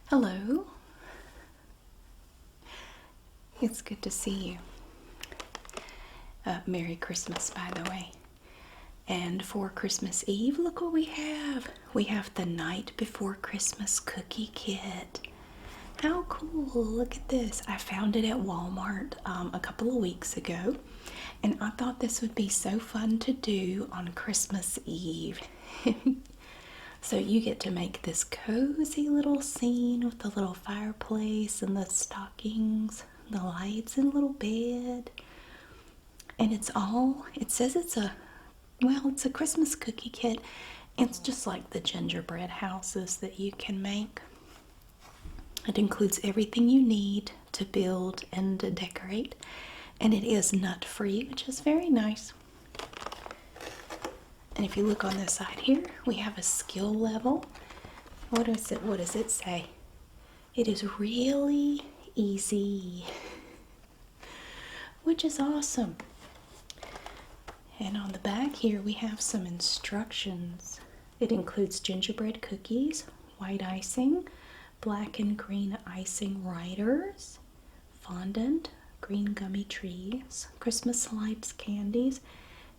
Hello. It's good to see you. Merry Christmas, by the way. And for Christmas Eve, look what we have. We have the Night Before Christmas Cookie Kit. How cool. Look at this. I found it at Walmart a couple of weeks ago. And I thought this would be so fun to do on Christmas Eve. So you get to make this cozy little scene with the little fireplace and the stockings, the lights and little bed. And it says it's a Christmas cookie kit. It's just like the gingerbread houses that you can make. It includes everything you need to build and to decorate. And it is nut-free, which is very nice. And if you look on this side here, we have a skill level. What does it say? It is really easy, which is awesome. And on the back here, we have some instructions. It includes gingerbread cookies, white icing, black and green icing riders, fondant, green gummy trees, Christmas lights, candies,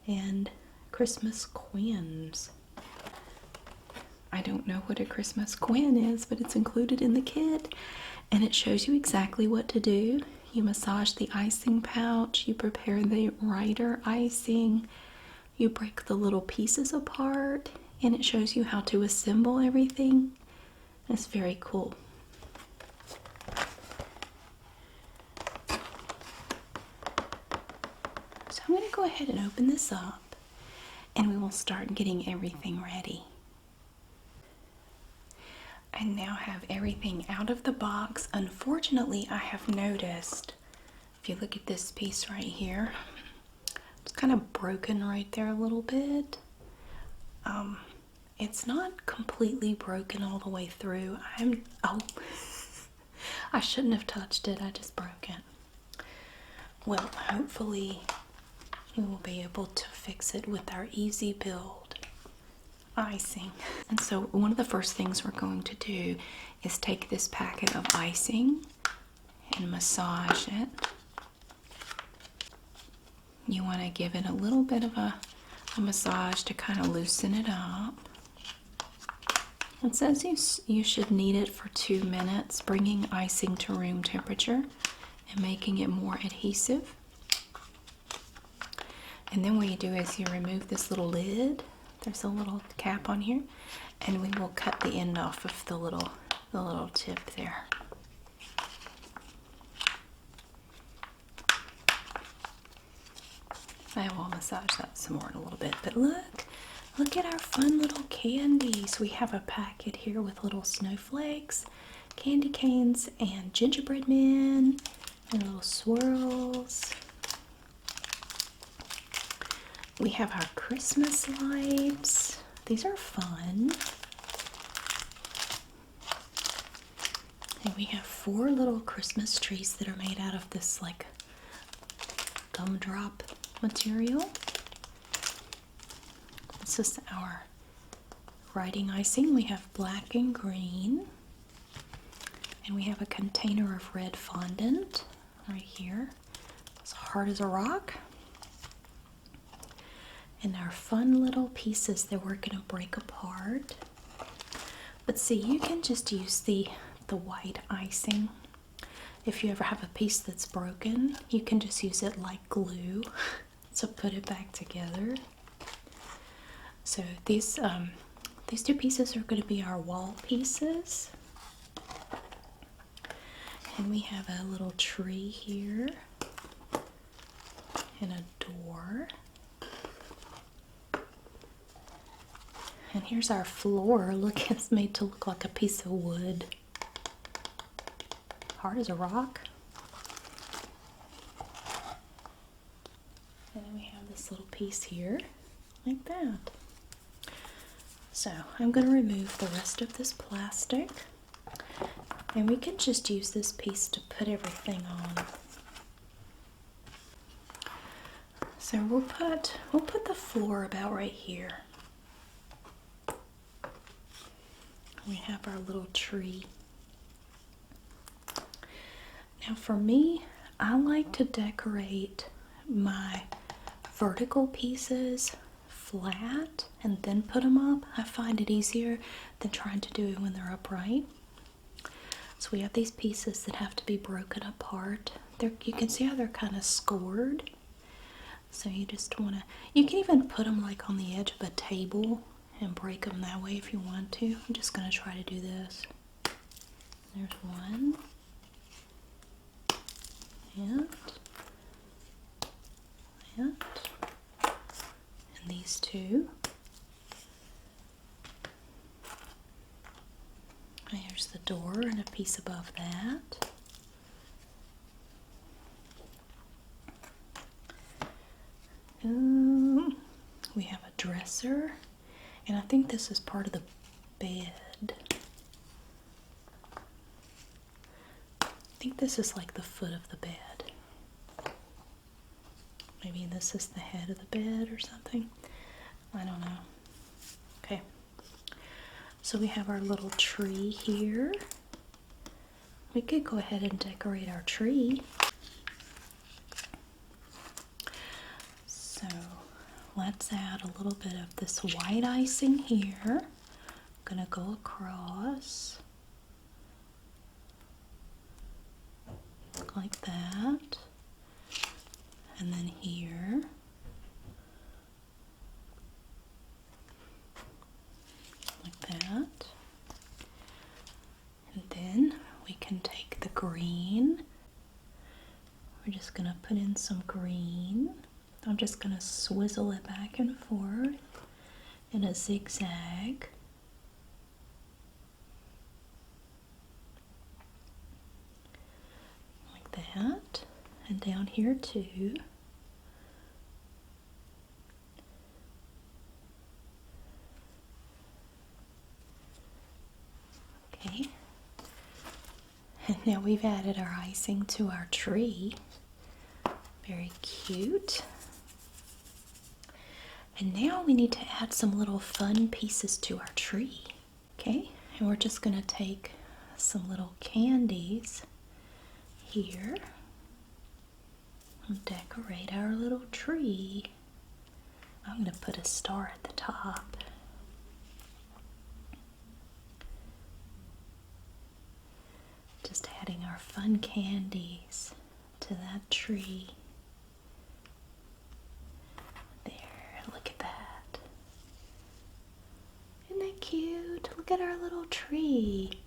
and Christmas quins. I don't know what a Christmas quin is, but it's included in the kit, and it shows you exactly what to do. You massage the icing pouch, you prepare the rider icing, you break the little pieces apart, and it shows you how to assemble everything. It's very cool. So I'm going to go ahead and open this up, and we will start getting everything ready. I now have everything out of the box. Unfortunately, I have noticed, if you look at this piece right here, it's kind of broken right there a little bit. It's not completely broken all the way through. I shouldn't have touched it. I just broke it. Well, hopefully we will be able to fix it with our easy build icing. And so one of the first things we're going to do is take this packet of icing and massage it. You want to give it a little bit of a massage to kind of loosen it up. It says you should knead it for 2 minutes, bringing icing to room temperature and making it more adhesive. And then what you do is you remove this little lid. There's a little cap on here, and we will cut the end off of the little tip there. I will massage that some more in a little bit. But look at our fun little candies. We have a packet here with little snowflakes, candy canes, and gingerbread men, and little swirls. We have our Christmas lights. These are fun. And we have 4 little Christmas trees that are made out of this like gumdrop material. This is our writing icing. We have black and green. And we have a container of red fondant right here. It's hard as a rock. And our fun little pieces that we're going to break apart. But see, you can just use the white icing. If you ever have a piece that's broken, you can just use it like glue to put it back together. So these 2 pieces are going to be our wall pieces. And we have a little tree here and a door. And here's our floor. Look, it's made to look like a piece of wood. Hard as a rock. And then we have this little piece here, like that. So I'm going to remove the rest of this plastic. And we can just use this piece to put everything on. So we'll put the floor about right here. We have our little tree. Now for me, I like to decorate my vertical pieces flat and then put them up. I find it easier than trying to do it when they're upright. So we have these pieces that have to be broken apart. You can see how they're kind of scored. So you just want to, you can even put them like on the edge of a table and break them that way if you want to. I'm just going to try to do this. There's one. And these two. There's the door and a piece above that. We have a dresser, and I think this is part of the bed. I think this is like the foot of the bed. Maybe this is the head of the bed or something. I don't know. Okay. So we have our little tree here. We could go ahead and decorate our tree. So let's add a little bit of this white icing here. I'm gonna go across like that, and then here. Like that. And then we can take the green. We're just gonna put in some green. I'm just gonna swizzle it back and forth in a zigzag. Like that. And down here too. Okay. And now we've added our icing to our tree. Very cute. And now we need to add some little fun pieces to our tree. Okay, and we're just gonna take some little candies here and decorate our little tree. I'm gonna put a star at the top. Just adding our fun candies to that tree. There, look at that. Isn't that cute? Look at our little tree.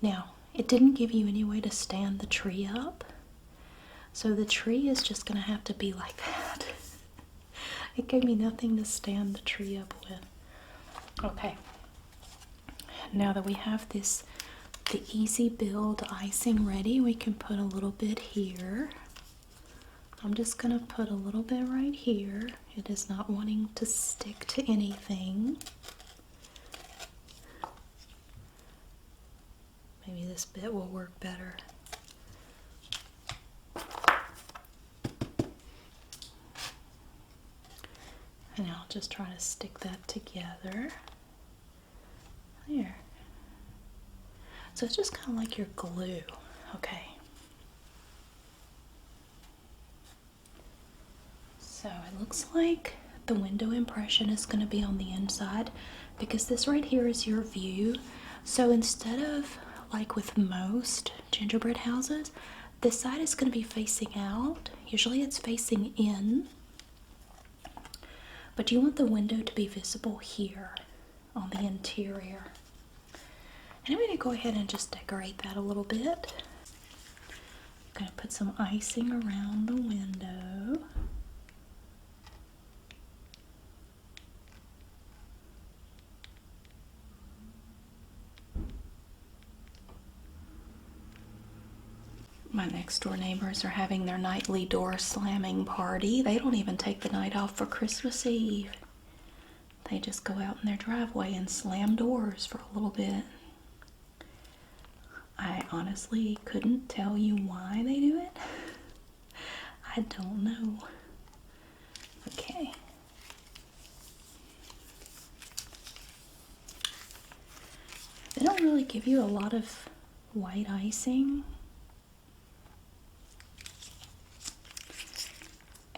Now, it didn't give you any way to stand the tree up, so the tree is just gonna have to be like that. It gave me nothing to stand the tree up with. Okay, now that we have this, the easy build icing ready, we can put a little bit here. I'm just gonna put a little bit right here. It is not wanting to stick to anything. Maybe this bit will work better. And I'll just try to stick that together. There. So it's just kind of like your glue. Okay. So it looks like the window impression is going to be on the inside because this right here is your view. So instead of like with most gingerbread houses, this side is going to be facing out. Usually it's facing in. But you want the window to be visible here on the interior. And I'm going to go ahead and just decorate that a little bit. I'm going to put some icing around the window. My next door neighbors are having their nightly door slamming party. They don't even take the night off for Christmas Eve. They just go out in their driveway and slam doors for a little bit. I honestly couldn't tell you why they do it. I don't know. Okay. They don't really give you a lot of white icing.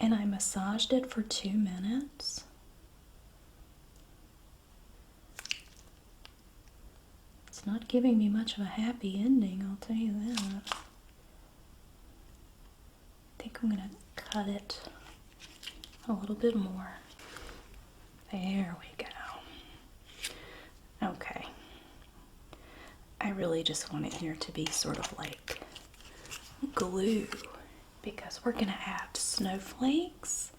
and I massaged it for 2 minutes. It's not giving me much of a happy ending, I'll tell you that. I think I'm gonna cut it a little bit more. There we go. Okay. I really just want it here to be sort of like glue because we're gonna add snowflakes.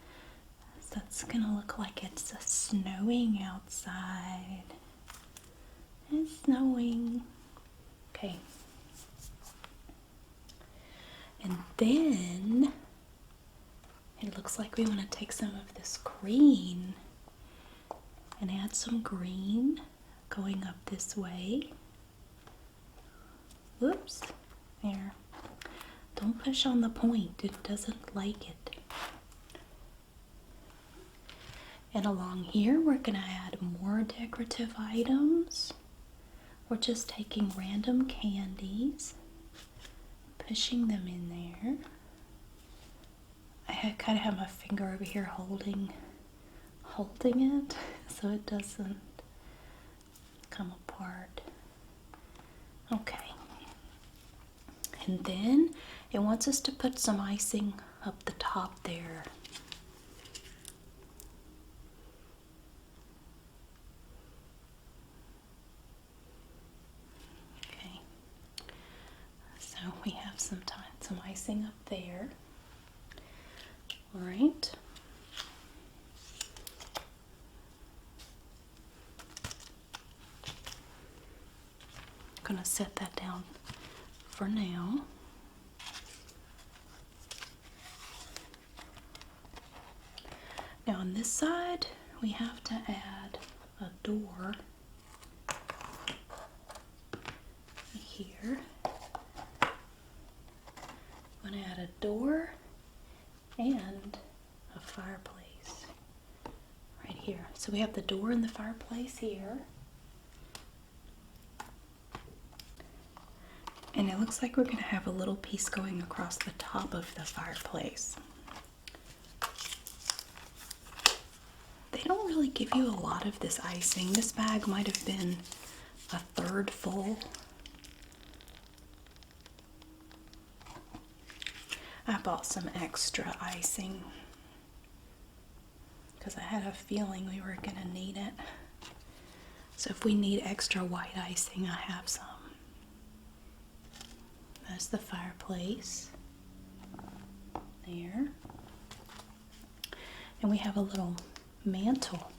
So it's gonna look like it's snowing outside. It's snowing. Okay. And then it looks like we want to take some of this green and add some green going up this way. Whoops. There. Don't push on the point. It doesn't like it. And along here, we're going to add more decorative items. We're just taking random candies, pushing them in there. I kind of have my finger over here holding it so it doesn't come apart. Okay. And then it wants us to put some icing up the top there. Okay. So we have some icing up there. All right. I'm going to set that down for now. Now on this side, we have to add a door here. I'm going to add a door and a fireplace right here. So we have the door and the fireplace here. And it looks like we're going to have a little piece going across the top of the fireplace. They don't really give you a lot of this icing. This bag might have been a third full. I bought some extra icing because I had a feeling we were going to need it. So if we need extra white icing, I have some. That's the fireplace there. And we have a little mantle.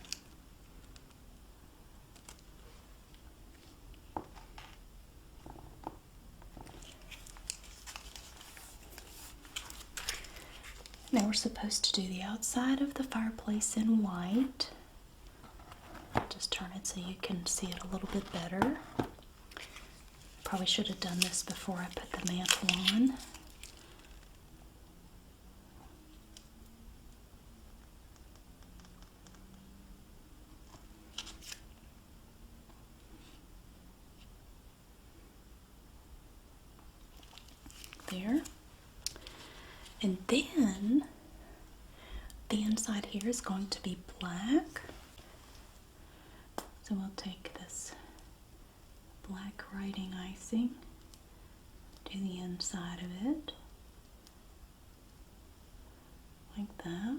Now we're supposed to do the outside of the fireplace in white. I'll just turn it so you can see it a little bit better. Probably should have done this before I put the mantle on. There. And then the inside here is going to be black. So we'll take this black writing icing to the inside of it. Like that.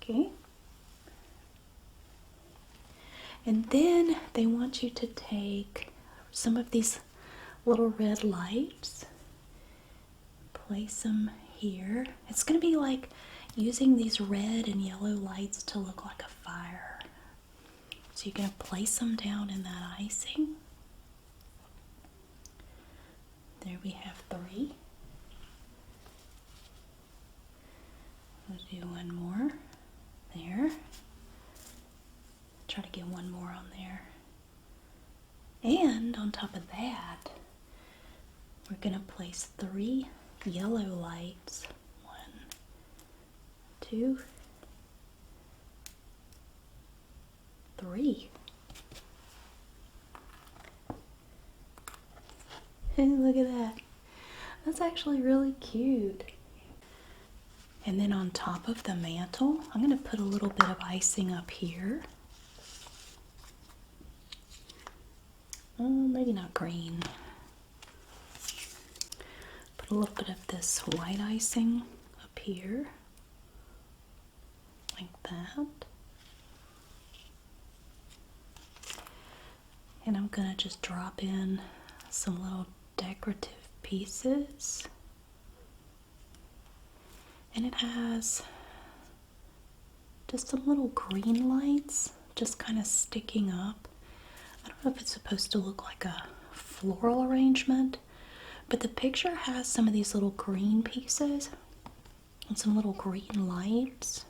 Okay. And then they want you to take some of these little red lights, place them here. It's going to be like using these red and yellow lights to look like a fire. So you're going to place them down in that icing. There we have 3. We'll do one more there. Try to get one more on there. And on top of that, we're going to place 3 yellow lights. 1, 2, 3. Hey, look at that. That's actually really cute. And then on top of the mantle, I'm going to put a little bit of icing up here. Oh, maybe not green. Put a little bit of this white icing up here, like that. And I'm going to just drop in some little decorative pieces. And it has just some little green lights just kind of sticking up. I don't know if it's supposed to look like a floral arrangement, but the picture has some of these little green pieces and some little green lights.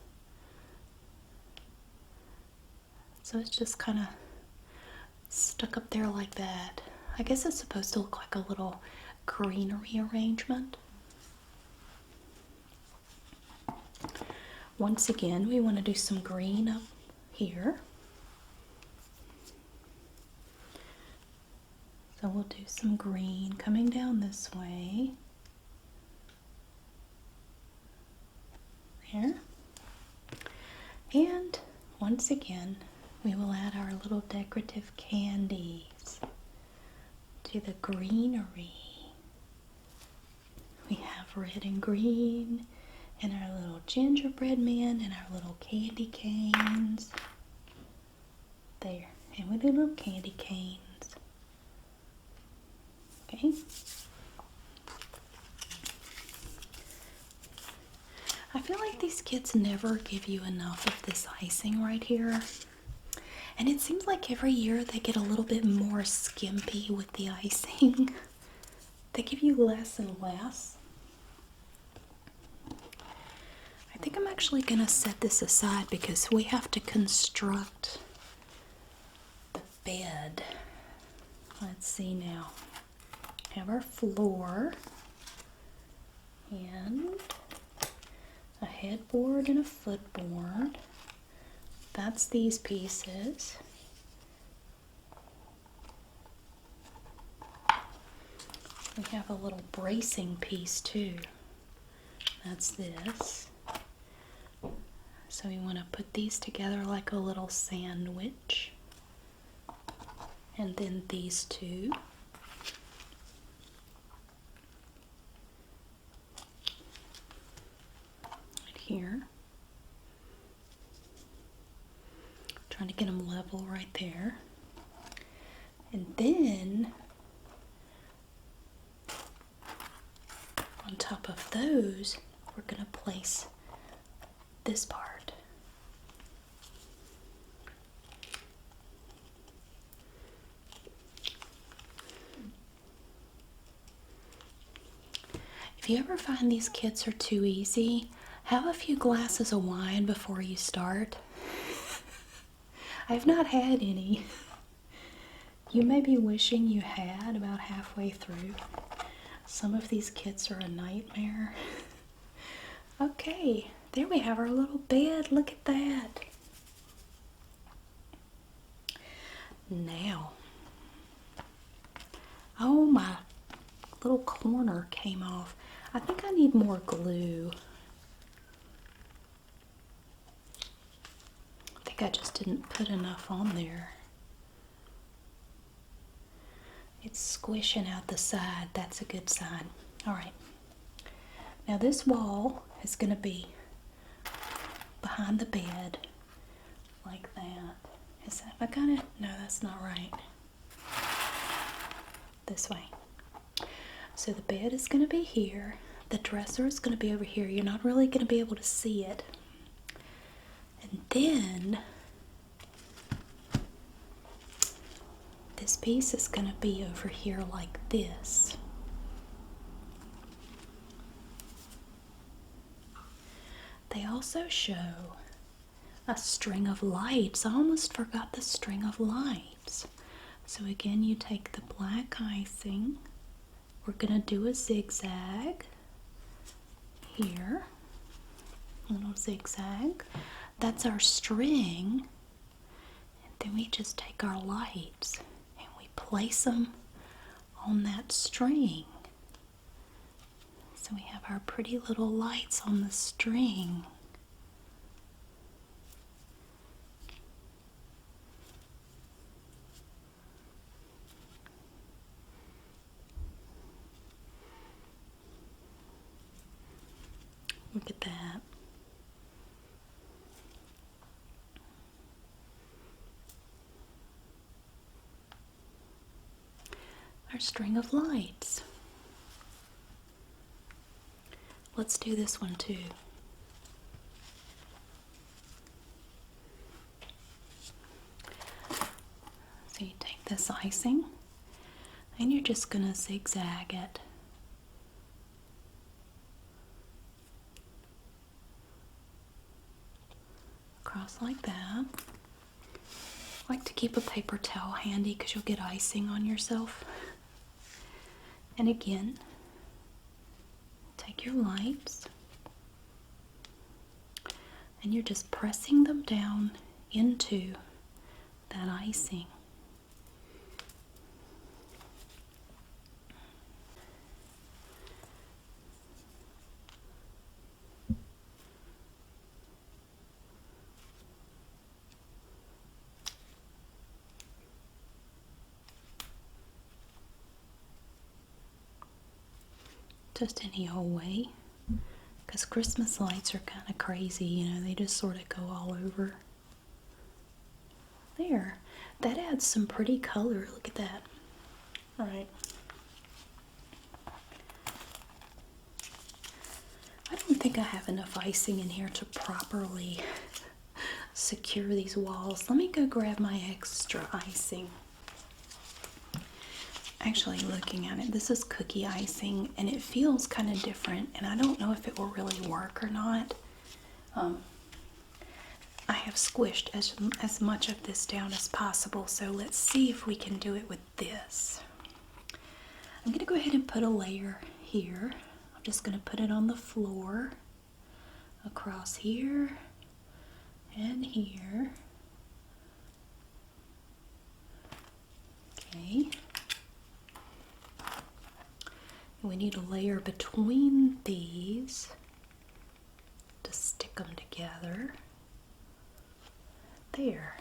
So it's just kind of stuck up there like that. I guess it's supposed to look like a little greenery arrangement. Once again, we want to do some green up here. So we'll do some green coming down this way. There. And once again, we will add our little decorative candies to the greenery. We have red and green, and our little gingerbread men, and our little candy canes. There, and with the little candy canes. Okay. I feel like these kids never give you enough of this icing right here. And it seems like every year they get a little bit more skimpy with the icing. They give you less and less. I think I'm actually going to set this aside because we have to construct the bed. Let's see now. We have our floor and a headboard and a footboard. That's these pieces. We have a little bracing piece too. That's this. So we want to put these together like a little sandwich. And then these two. Right here. Trying to get them level right there. And then on top of those, we're going to place this part. If you ever find these kits are too easy, have a few glasses of wine before you start. I've not had any. You may be wishing you had about halfway through. Some of these kits are a nightmare. Okay, there we have our little bed. Look at that. Now, oh, my little corner came off. I think I need more glue. I think I just didn't put enough on there. It's squishing out the side. That's a good sign. All right. Now this wall is going to be behind the bed like that. Is that, have I got it? No, that's not right. This way. So the bed is going to be here. The dresser is going to be over here. You're not really going to be able to see it. And then this piece is going to be over here like this. They also show a string of lights. I almost forgot the string of lights. So again, you take the black icing. We're going to do a zigzag here. A little zigzag. That's our string. And then we just take our lights and we place them on that string. So we have our pretty little lights on the string. Look at that. Our string of lights. Let's do this one too. So you take this icing and you're just going to zigzag it. Across like that. I like to keep a paper towel handy because you'll get icing on yourself. And again, take your lights and you're just pressing them down into that icing. Just any old way, because Christmas lights are kind of crazy, you know, they just sort of go all over. There, that adds some pretty color. Look at that. All right. I don't think I have enough icing in here to properly secure these walls. Let me go grab my extra icing. Actually, looking at it, this is cookie icing and it feels kind of different, and I don't know if it will really work or not. I have squished as much of this down as possible, so let's see if we can do it with this. I'm gonna go ahead and put a layer here. I'm just gonna put it on the floor, across here and here. Okay. We need a layer between these to stick them together. There.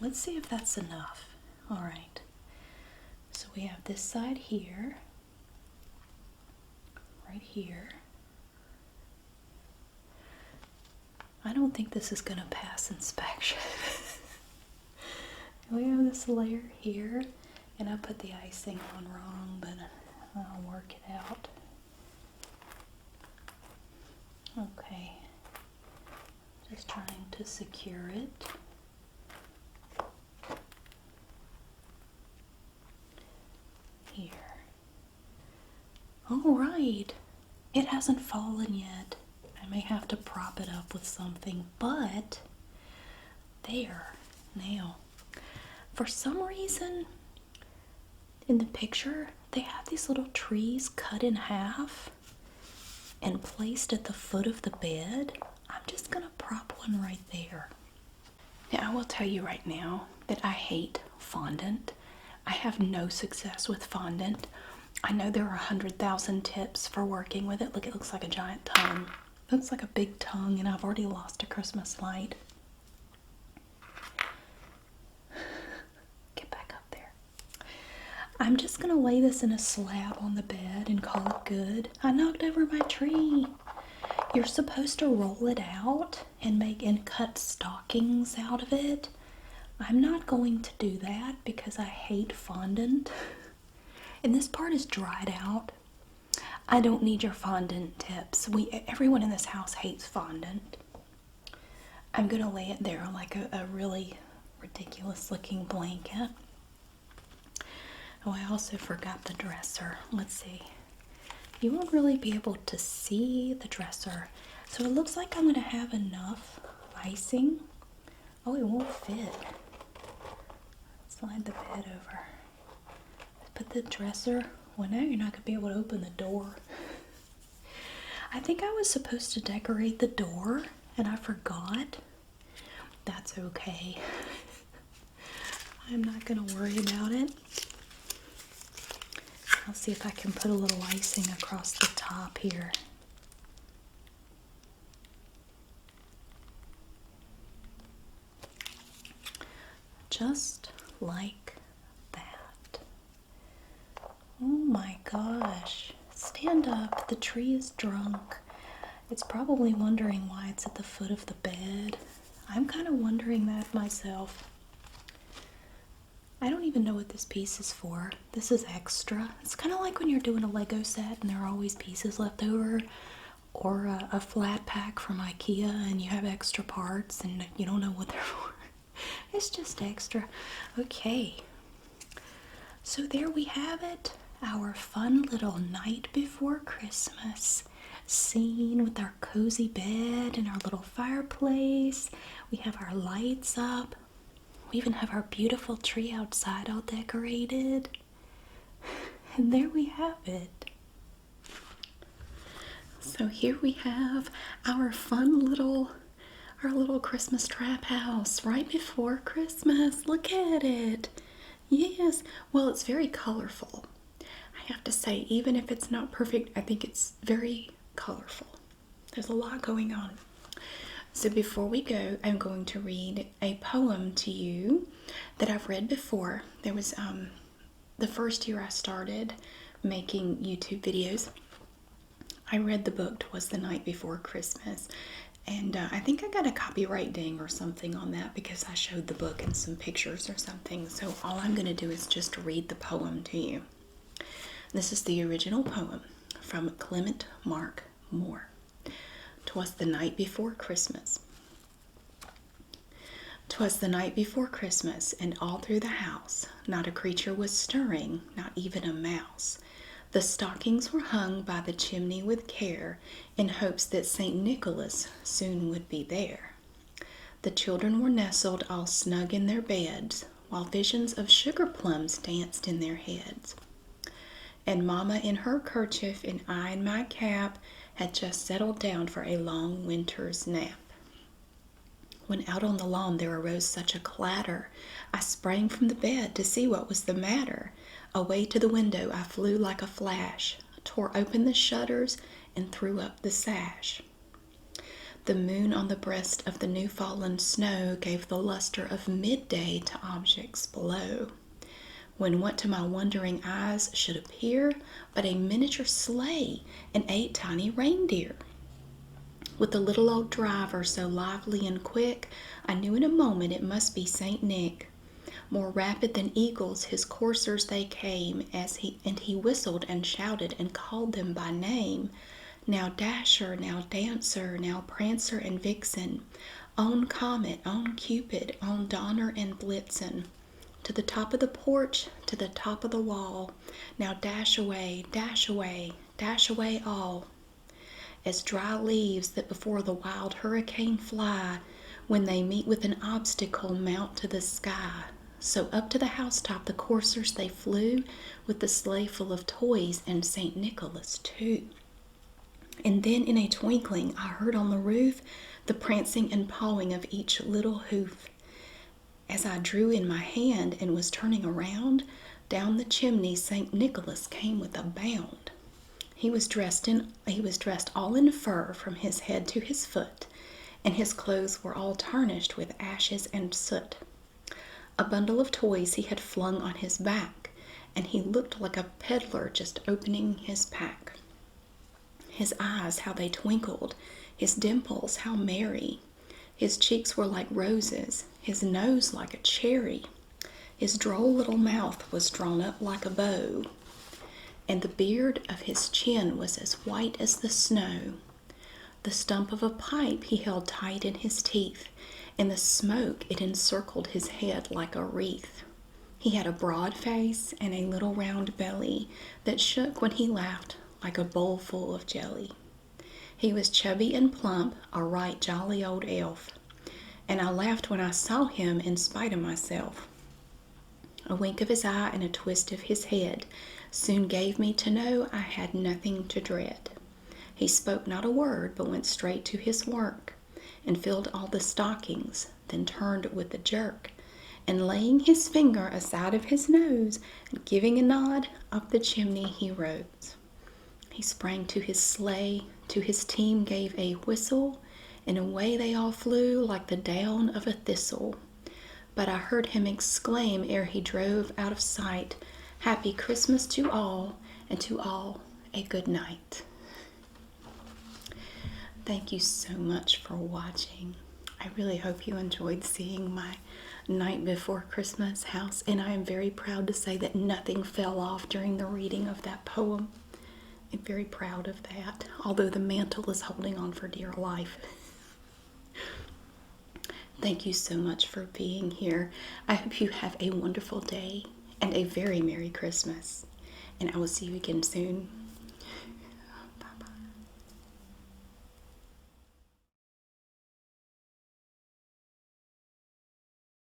Let's see if that's enough. All right. So we have this side here, right here. I don't think this is going to pass inspection. We have this layer here, and I put the icing on wrong, but I'll work it out. Okay, just trying to secure it. Here. All right, it hasn't fallen yet. I may have to prop it up with something, but there. Now, for some reason, in the picture, they have these little trees cut in half and placed at the foot of the bed. I'm just gonna prop one right there. Now, I will tell you right now that I hate fondant. I have no success with fondant. I know there are 100,000 tips for working with it. Look, it looks like a giant tongue. It looks like a big tongue, and I've already lost a Christmas light. Get back up there. I'm just gonna lay this in a slab on the bed and call it good. I knocked over my tree. You're supposed to roll it out and cut stockings out of it. I'm not going to do that because I hate fondant. And this part is dried out. I don't need your fondant tips. Everyone in this house hates fondant. I'm gonna lay it there like a really ridiculous looking blanket. Oh, I also forgot the dresser. Let's see. You won't really be able to see the dresser. So it looks like I'm gonna have enough icing. Oh, it won't fit. Slide the bed over. Put the dresser. Well, now you're not gonna be able to open the door. I think I was supposed to decorate the door and I forgot. That's okay. I'm not going to worry about it. I'll see if I can put a little icing across the top here. Just like that. Oh my gosh. Stand up. The tree is drunk. It's probably wondering why it's at the foot of the bed. I'm kind of wondering that myself. I don't even know what this piece is for. This is extra. It's kind of like when you're doing a Lego set and there are always pieces left over, or a flat pack from IKEA and you have extra parts and you don't know what they're for. It's just extra. Okay. So there we have it. Our fun little night before Christmas scene with our cozy bed and our little fireplace. We have our lights up. We even have our beautiful tree outside all decorated. And there we have it. So here we have our fun little, our little Christmas trap house right before Christmas. Look at it. Yes. Well, it's very colorful. I have to say, even if it's not perfect, I think it's very colorful. There's a lot going on. So before we go, I'm going to read a poem to you that I've read before. There was the first year I started making YouTube videos, I read the book "'Twas the Night Before Christmas," and I think I got a copyright ding or something on that because I showed the book and some pictures or something. So all I'm going to do is just read the poem to you. This is the original poem from Clement Mark Moore. "'Twas the night before Christmas. 'Twas the night before Christmas, and all through the house not a creature was stirring, not even a mouse. The stockings were hung by the chimney with care, in hopes that St. Nicholas soon would be there. The children were nestled all snug in their beds, while visions of sugar plums danced in their heads. And Mamma in her kerchief and I in my cap had just settled down for a long winter's nap. When out on the lawn there arose such a clatter, I sprang from the bed to see what was the matter. Away to the window I flew like a flash, tore open the shutters, and threw up the sash. The moon on the breast of the new-fallen snow gave the luster of midday to objects below, when what to my wondering eyes should appear but a miniature sleigh and 8 tiny reindeer. With the little old driver so lively and quick, I knew in a moment it must be St. Nick. More rapid than eagles his coursers they came, and he whistled and shouted and called them by name. Now Dasher, now Dancer, now Prancer and Vixen, on Comet, on Cupid, on Donner and Blitzen. To the top of the porch, to the top of the wall, now dash away, dash away, dash away all. As dry leaves that before the wild hurricane fly, when they meet with an obstacle mount to the sky, so up to the housetop the coursers they flew, with the sleigh full of toys and St. Nicholas too. And then in a twinkling I heard on the roof the prancing and pawing of each little hoof. As I drew in my hand and was turning around, down the chimney St. Nicholas came with a bound. He was dressed all in fur from his head to his foot, and his clothes were all tarnished with ashes and soot. A bundle of toys he had flung on his back, and he looked like a peddler just opening his pack. His eyes, how they twinkled, his dimples, how merry. His cheeks were like roses, his nose like a cherry. His droll little mouth was drawn up like a bow, and the beard of his chin was as white as the snow. The stump of a pipe he held tight in his teeth, and the smoke it encircled his head like a wreath. He had a broad face and a little round belly that shook when he laughed like a bowl full of jelly. He was chubby and plump, a right jolly old elf, and I laughed when I saw him in spite of myself. A wink of his eye and a twist of his head soon gave me to know I had nothing to dread. He spoke not a word, but went straight to his work, and filled all the stockings, then turned with a jerk, and laying his finger aside of his nose and giving a nod up the chimney, he rose. He sprang to his sleigh, to his team gave a whistle, and away they all flew like the down of a thistle. But I heard him exclaim ere he drove out of sight, "Happy Christmas to all, and to all a good night." Thank you so much for watching. I really hope you enjoyed seeing my night before Christmas house, and I am very proud to say that nothing fell off during the reading of that poem. I'm very proud of that, although the mantle is holding on for dear life. Thank you so much for being here. I hope you have a wonderful day and a very Merry Christmas. And I will see you again soon.